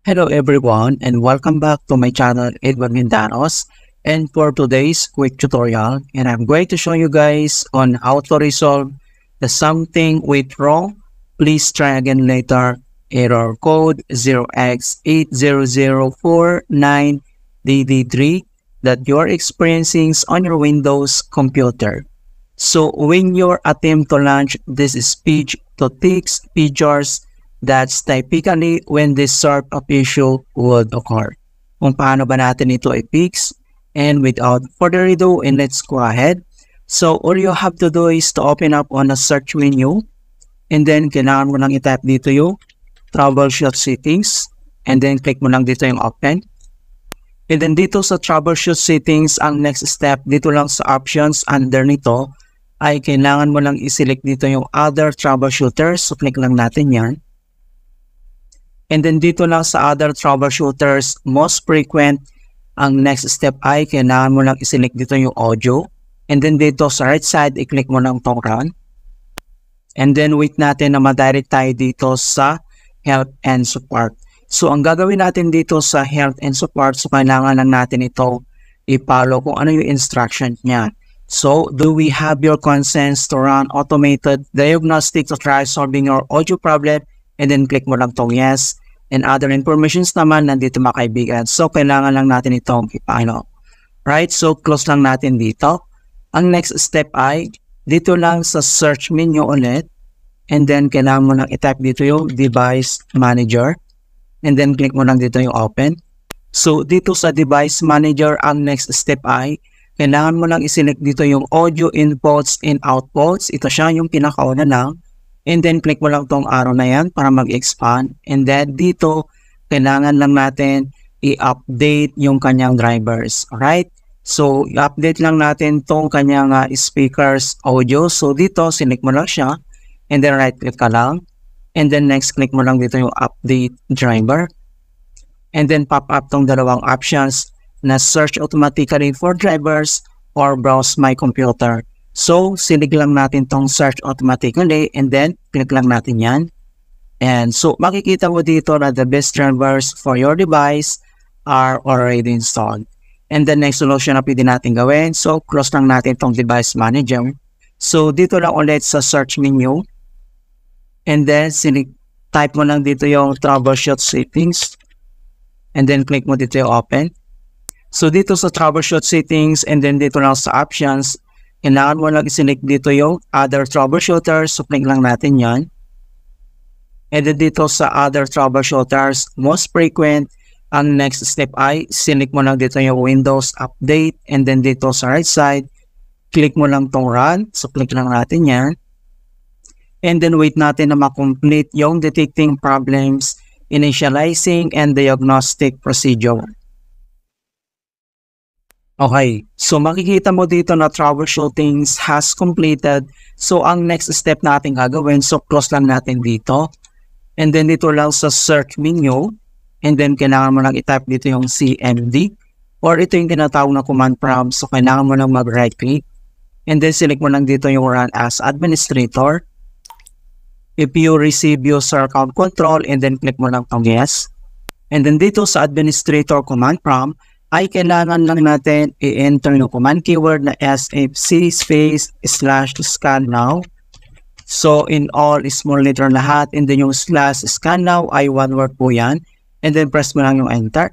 Hello everyone and welcome back to my channel Edward Mindanos, and for today's quick tutorial, and I'm going to show you guys on how to resolve the something went wrong, please try again later error code 0x80049DD3 that you're experiencing on your Windows computer. So when you attempt to launch this speech to text features, that's typically when this sort of issue would occur. Kung paano ba natin ito i-fix? And without further ado, and let's go ahead. So all you have to do is to open up on a search menu, and then kailangan mo lang i-type dito yung troubleshoot settings, and then click mo lang dito yung open. And then dito sa troubleshoot settings, ang next step dito lang sa options under nito ay kailangan mo lang i-select dito yung other troubleshooters. So click lang natin yan. And then dito lang sa other troubleshooters, most frequent, ang next step ay kailangan mo lang i-select dito yung audio. And then dito sa right side, i-click mo lang tong run. And then wait natin na ma-direct tayo dito sa help and support. So ang gagawin natin dito sa help and support, so kailangan lang natin ito i-follow kung ano yung instruction niya. So, do we have your consents to run automated diagnostic to try solving your audio problem? And then click mo lang tong yes. And other informations naman nandito mga kaibigan. So kailangan lang natin itong i-follow. Right? So close lang natin dito. Ang next step ay dito lang sa search menu ulit. And then kailangan mo lang i-type dito yung device manager. And then click mo lang dito yung open. So dito sa device manager, ang next step ay kailangan mo lang i-select dito yung audio inputs and outputs. Ito siya yung pinakauna lang. And then, click mo lang tong arrow na yan para mag-expand. And then, dito, kailangan lang natin i-update yung kanyang drivers. Alright? So, i-update lang natin tong kanyang speakers audio. So, dito, select mo lang siya. And then, right-click ka lang. And then, next, click mo lang dito yung update driver. And then, pop up tong dalawang options na search automatically for drivers or browse my computer. So, select lang natin tong search automatically and then click lang natin yan. And so, makikita mo dito na the best drivers for your device are already installed. And the next solution na pwede natin gawin, so close lang natin tong device manager. So, dito lang ulit sa search menu. And then, type mo lang dito yung troubleshoot settings. And then, click mo dito yung open. So, dito sa troubleshoot settings and then dito lang sa options, kailangan mo lang i-select dito yung other troubleshooters. So, click lang natin yan. And then dito sa other troubleshooters, most frequent, ang next step ay select mo lang dito yung Windows Update. And then dito sa right side, click mo lang tong run. So, click lang natin yan. And then wait natin na ma-complete yung detecting problems, initializing, and diagnostic procedure. Okay, so makikita mo dito na troubleshooting has completed. So, ang next step natin gagawin, so close lang natin dito. And then dito lang sa search menu. And then kailangan mo lang i-type dito yung CMD. Or ito yung tinatawag na command prompt. So, kailangan mo lang mag-right click. And then select mo lang dito yung run as administrator. If you receive user account control, and then click mo lang tong yes. And then dito sa administrator command prompt, ay kailangan lang natin i-enter yung command keyword na sfc/scan now. So, in all small letter lahat, and then yung /scan now ay one word po yan. And then press mo lang yung enter.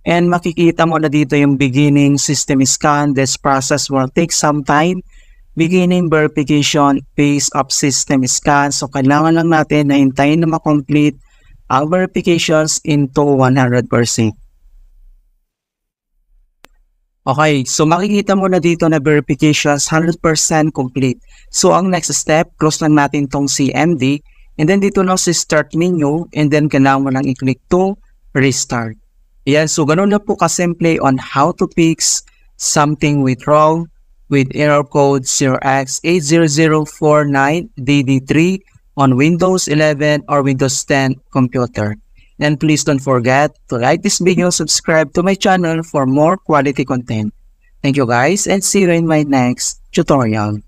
And makikita mo na dito yung beginning system scan. This process will take some time. Beginning verification phase of system scan. So, kailangan lang natin na hintayin na ma-complete ang verifications into 100%. Okay, so makikita mo na dito na verifications 100% complete. So, ang next step, close lang natin tong CMD. And then dito lang sa start menu. And then kailangan mo lang i-click to restart. Yan, so ganun na po kasimple on how to fix something went wrong with error code 0x80049DD3 on Windows 11 or Windows 10 computer. And please don't forget to like this video, subscribe to my channel for more quality content. Thank you guys and see you in my next tutorial.